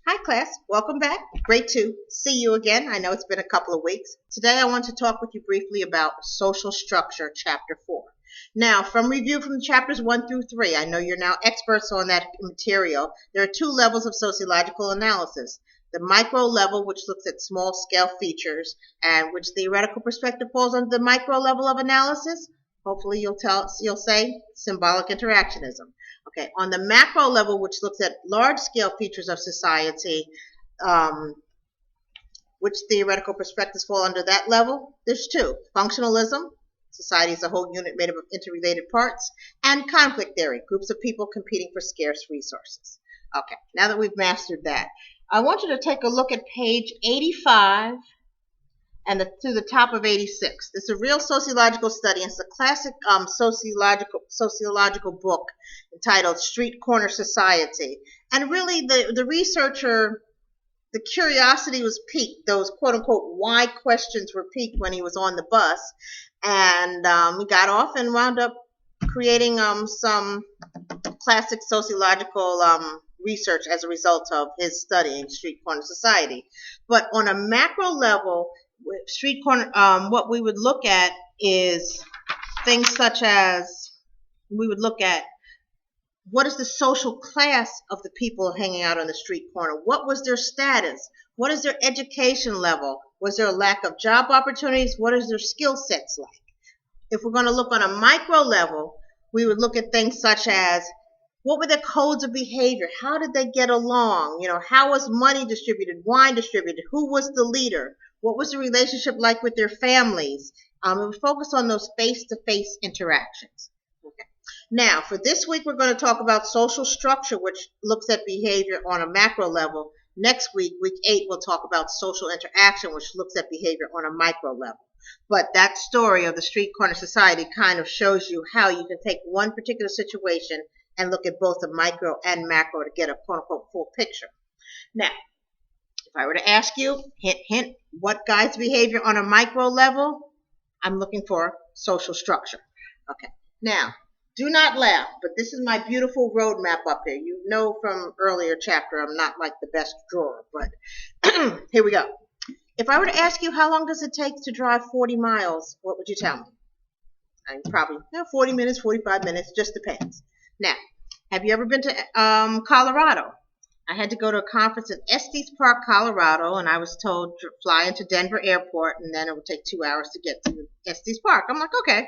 Hi class, welcome back. Great to see you again. I know it's been a couple of weeks. Today I want to talk with you briefly about social structure, chapter 4. Now, from review from chapters 1 through 3, I know you're now experts on that material. There are two levels of sociological analysis. The micro level, which looks at small scale features, and which theoretical perspective falls under the micro level of analysis. Hopefully you'll say symbolic interactionism. Okay, on the macro level, which looks at large-scale features of society, um, which theoretical perspectives fall under that level? There's two. Functionalism, society is a whole unit made up of interrelated parts, and conflict theory, groups of people competing for scarce resources. Okay, now that we've mastered that, I want you to take a look at page 85 and to the top of 86. This is a real sociological study. It's a classic sociological book entitled Street Corner Society. And really, the researcher, the curiosity was piqued. Those quote-unquote why questions were piqued when he was on the bus. And he got off and wound up creating some classic sociological research as a result of his studying Street Corner Society. But on a macro level, street corner, what we would look at is things such as we would look at what is the social class of the people hanging out on the street corner? What was their status? What is their education level? Was there a lack of job opportunities? What is their skill sets like? If we're going to look on a micro level, we would look at things such as what were their codes of behavior? How did they get along? How was money distributed, wine distributed? Who was the leader? What was the relationship like with their families? It would focus on those face-to-face interactions. Okay. Now, for this week, we're going to talk about social structure, which looks at behavior on a macro level. Next week, week 8, we'll talk about social interaction, which looks at behavior on a micro level. But that story of the Street Corner Society kind of shows you how you can take one particular situation and look at both the micro and macro to get a quote-unquote full picture. Now, if I were to ask you, hint, hint, what guides behavior on a micro level? I'm looking for social structure. Okay. Now, do not laugh, but this is my beautiful roadmap up here. You know from earlier chapter I'm not like the best drawer, but here we go. If I were to ask you how long does it take to drive 40 miles, what would you tell me? Probably 40 minutes, 45 minutes, just depends. Now, have you ever been to Colorado? I had to go to a conference in Estes Park, Colorado, and I was told to fly into Denver Airport, and then it would take 2 hours to get to Estes Park. I'm like, okay.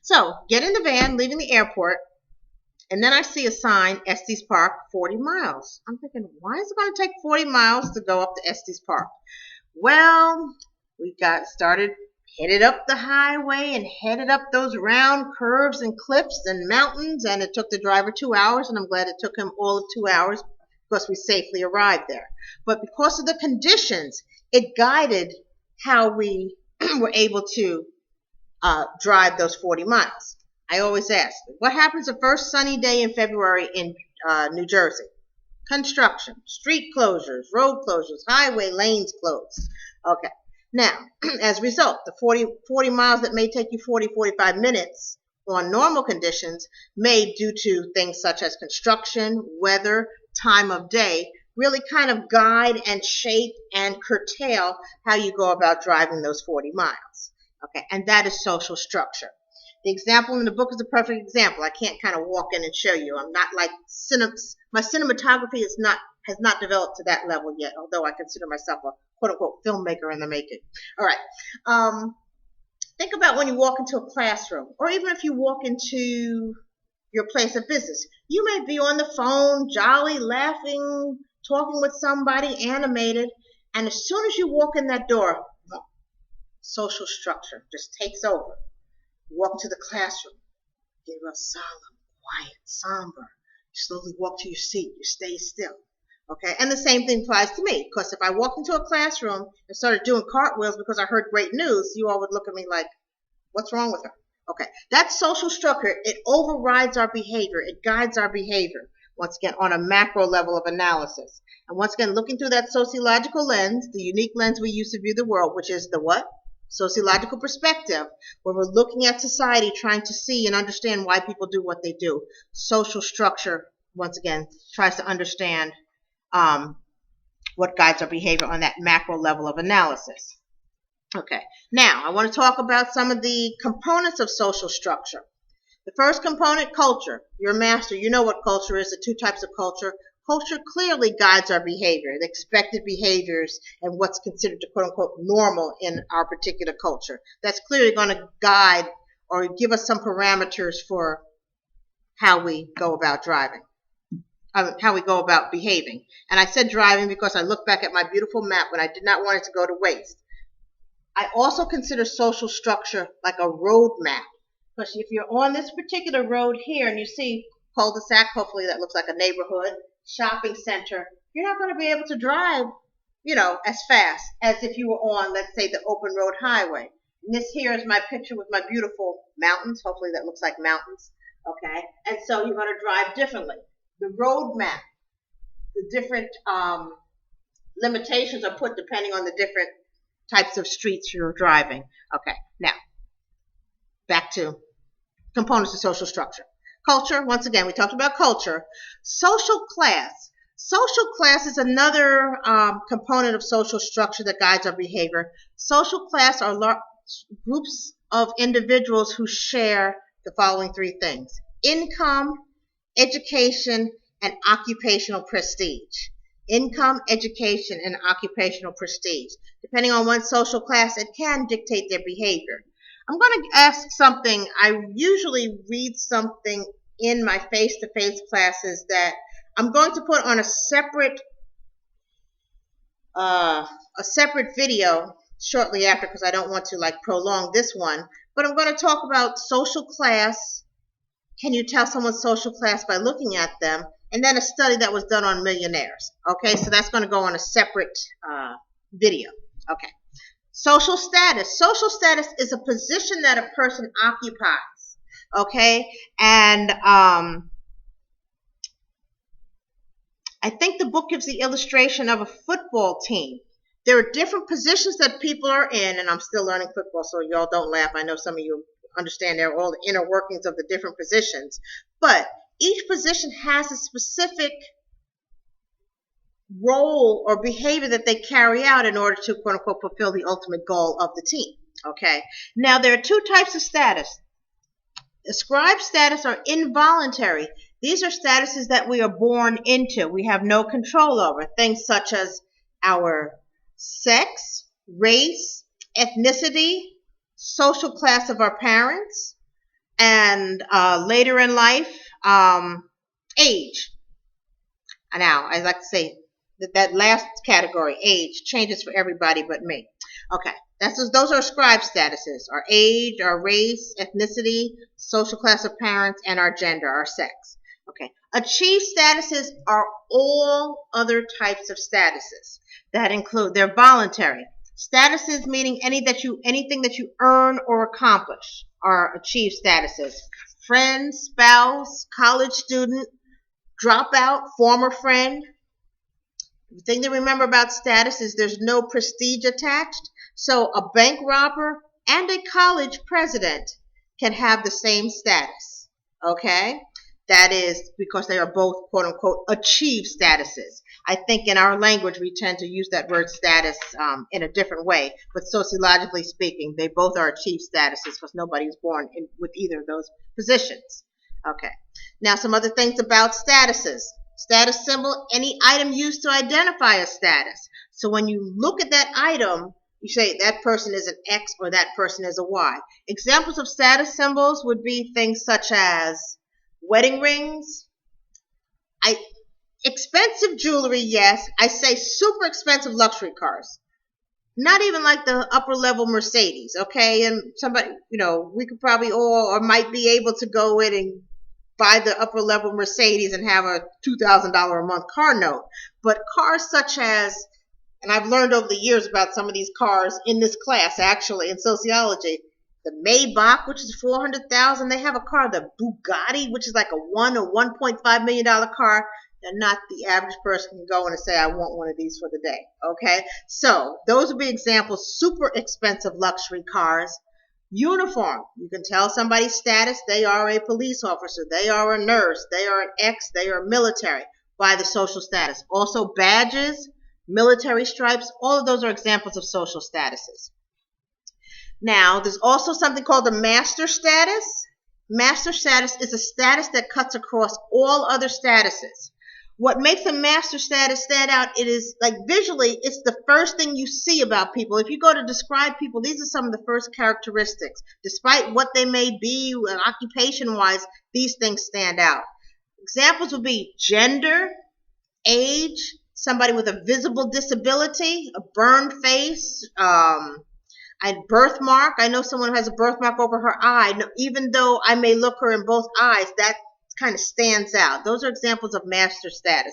So, get in the van, leaving the airport, and then I see a sign, Estes Park, 40 miles. I'm thinking, why is it going to take 40 miles to go up to Estes Park? Well, we headed up the highway and headed up those round curves and cliffs and mountains, and it took the driver 2 hours, and I'm glad it took him all of 2 hours because we safely arrived there. But because of the conditions, it guided how we were able to drive those 40 miles. I always ask, what happens the first sunny day in February in New Jersey? Construction, street closures, road closures, highway lanes closed. Okay. Now, as a result, the 40 miles that may take you 45 minutes on normal conditions may, due to things such as construction, weather, time of day, really kind of guide and shape and curtail how you go about driving those 40 miles. Okay, and that is social structure. The example in the book is a perfect example. I can't kind of walk in and show you. I'm not like my cinematography has not developed to that level yet, although I consider myself a quote-unquote filmmaker in the making. All right. Think about when you walk into a classroom, or even if you walk into your place of business. You may be on the phone, jolly, laughing, talking with somebody, animated, and as soon as you walk in that door, social structure just takes over. You walk into the classroom, get real solemn, quiet, somber. You slowly walk to your seat, you stay still. Okay, and the same thing applies to me, because if I walked into a classroom and started doing cartwheels because I heard great news, you all would look at me like, what's wrong with her? Okay, that's social structure. It overrides our behavior. It guides our behavior, once again, on a macro level of analysis. And once again, looking through that sociological lens, the unique lens we use to view the world, which is the what? Sociological perspective, where we're looking at society, trying to see and understand why people do what they do. Social structure, once again, tries to understand what guides our behavior on that macro level of analysis. Okay, now I want to talk about some of the components of social structure. The first component, culture. You're a master. You know what culture is, the two types of culture. Culture clearly guides our behavior, the expected behaviors, and what's considered to quote unquote normal in our particular culture. That's clearly going to guide or give us some parameters for how we go about driving, how we go about behaving. And I said driving because I looked back at my beautiful map when I did not want it to go to waste. I also consider social structure like a road map. Because if you're on this particular road here and you see cul-de-sac, hopefully that looks like a neighborhood, shopping center, you're not going to be able to drive, as fast as if you were on, let's say, the open road highway. And this here is my picture with my beautiful mountains. Hopefully that looks like mountains. Okay. And so you're going to drive differently. The road map, the different limitations are put depending on the different types of streets you're driving. Okay. Now, back to components of social structure. Culture, once again, we talked about culture. Social class. Social class is another component of social structure that guides our behavior. Social class are groups of individuals who share the following three things: income, education, and occupational prestige. Income, education, and occupational prestige. Depending on one social class, it can dictate their behavior. I'm going to ask something. I usually read something in my face-to-face classes that I'm going to put on a separate video shortly after, because I don't want to prolong this one. But I'm going to talk about social class. Can you tell someone's social class by looking at them? And then a study that was done on millionaires. Okay, so that's going to go on a separate video. Okay. Social status. Social status is a position that a person occupies. Okay, and I think the book gives the illustration of a football team. There are different positions that people are in, and I'm still learning football, so y'all don't laugh. I know some of you understand there are all the inner workings of the different positions, but each position has a specific role or behavior that they carry out in order to quote unquote fulfill the ultimate goal of the team. Okay. Now there are two types of status. Ascribed status are involuntary. These are statuses that we are born into. We have no control over. Things such as our sex, race, ethnicity, social class of our parents, and later in life, age. Now, I like to say that last category, age, changes for everybody but me. Okay, those are ascribed statuses: our age, our race, ethnicity, social class of parents, and our gender, our sex. Okay, achieved statuses are all other types of statuses that include, they're voluntary. Statuses meaning anything that you earn or accomplish are achieved statuses. Friend, spouse, college student, dropout, former friend. The thing to remember about status is there's no prestige attached. So a bank robber and a college president can have the same status. Okay? That is because they are both quote unquote achieved statuses. I think in our language we tend to use that word status in a different way, but sociologically speaking, they both are achieved statuses because nobody is born with either of those positions. Okay. Now some other things about statuses. Status symbol, any item used to identify a status. So when you look at that item, you say that person is an X or that person is a Y. Examples of status symbols would be things such as wedding rings, expensive jewelry, yes. I say super expensive luxury cars. Not even like the upper level Mercedes, okay? And somebody, we could probably all or might be able to go in and buy the upper level Mercedes and have a $2,000 a month car note. But cars such as, and I've learned over the years about some of these cars in this class, actually, in sociology, the Maybach, which is $400,000. They have a car, the Bugatti, which is like a $1.5 million car. And not the average person can go in and say, I want one of these for the day. Okay? So those would be examples. Super expensive luxury cars. Uniform. You can tell somebody's status. They are a police officer. They are a nurse. They are an X. They are military by the social status. Also badges. military stripes, all of those are examples of social statuses. Now, there's also something called a master status. Master status is a status that cuts across all other statuses. What makes a master status stand out, it is like visually, it's the first thing you see about people. If you go to describe people, these are some of the first characteristics. Despite what they may be, occupation-wise, these things stand out. Examples would be gender, age, somebody with a visible disability, a burned face, a birthmark. I know someone who has a birthmark over her eye. Even though I may look her in both eyes, that kind of stands out. Those are examples of master statuses.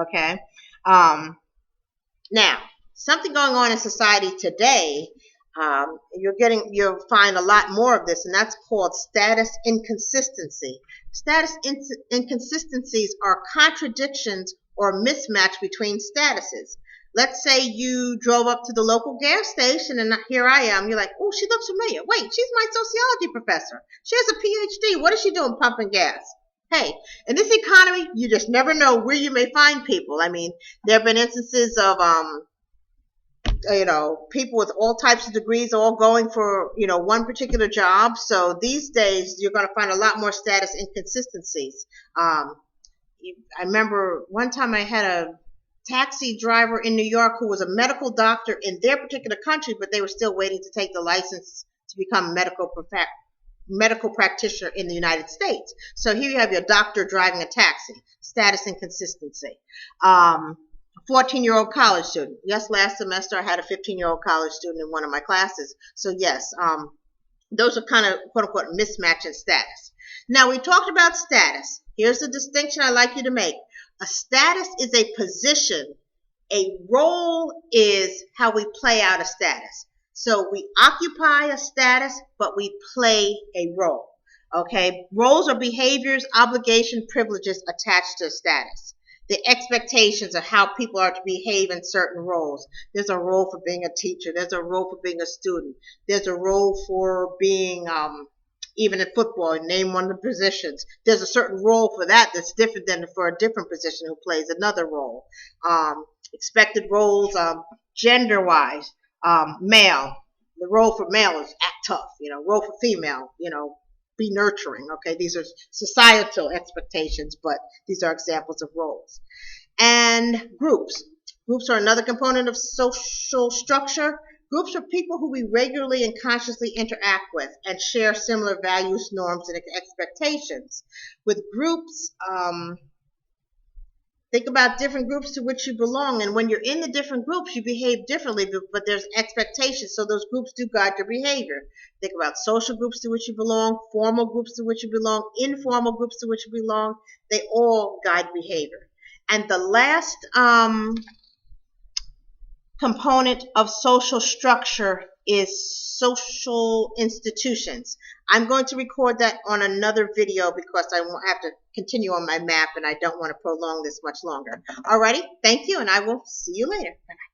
Okay. Now, something going on in society today, you'll find a lot more of this, and that's called status inconsistency. Inconsistencies are contradictions or mismatch between statuses. Let's say you drove up to the local gas station, and here I am. You're like, oh, she looks familiar. Wait, she's my sociology professor. She has a PhD. What is she doing pumping gas? Hey, in this economy, you just never know where you may find people. I mean, there have been instances of, people with all types of degrees all going for, one particular job. So these days, you're going to find a lot more status inconsistencies. I remember one time I had a taxi driver in New York who was a medical doctor in their particular country, but they were still waiting to take the license to become a medical practitioner in the United States. So here you have your doctor driving a taxi. Status inconsistency. 14-year-old college student. Yes, last semester I had a 15-year-old college student in one of my classes. So yes, those are kind of quote-unquote mismatch in status. Now, we talked about status. Here's the distinction I'd like you to make. A status is a position. A role is how we play out a status. So we occupy a status, but we play a role. Okay? Roles are behaviors, obligation, privileges attached to a status. The expectations of how people are to behave in certain roles. There's a role for being a teacher. There's a role for being a student. There's a role for being, even in football, name one of the positions. There's a certain role for that that's different than for a different position who plays another role. Expected roles, gender-wise, male. The role for male is act tough. Role for female, be nurturing. Okay, these are societal expectations, but these are examples of roles. And groups. Groups are another component of social structure. Groups are people who we regularly and consciously interact with and share similar values, norms, and expectations. With groups, think about different groups to which you belong, and when you're in the different groups, you behave differently, but there's expectations, so those groups do guide your behavior. Think about social groups to which you belong, formal groups to which you belong, informal groups to which you belong. They all guide behavior. And the last component of social structure is social institutions. I'm going to record that on another video because I won't have to continue on my map and I don't want to prolong this much longer. Alrighty, thank you, and I will see you later. Bye.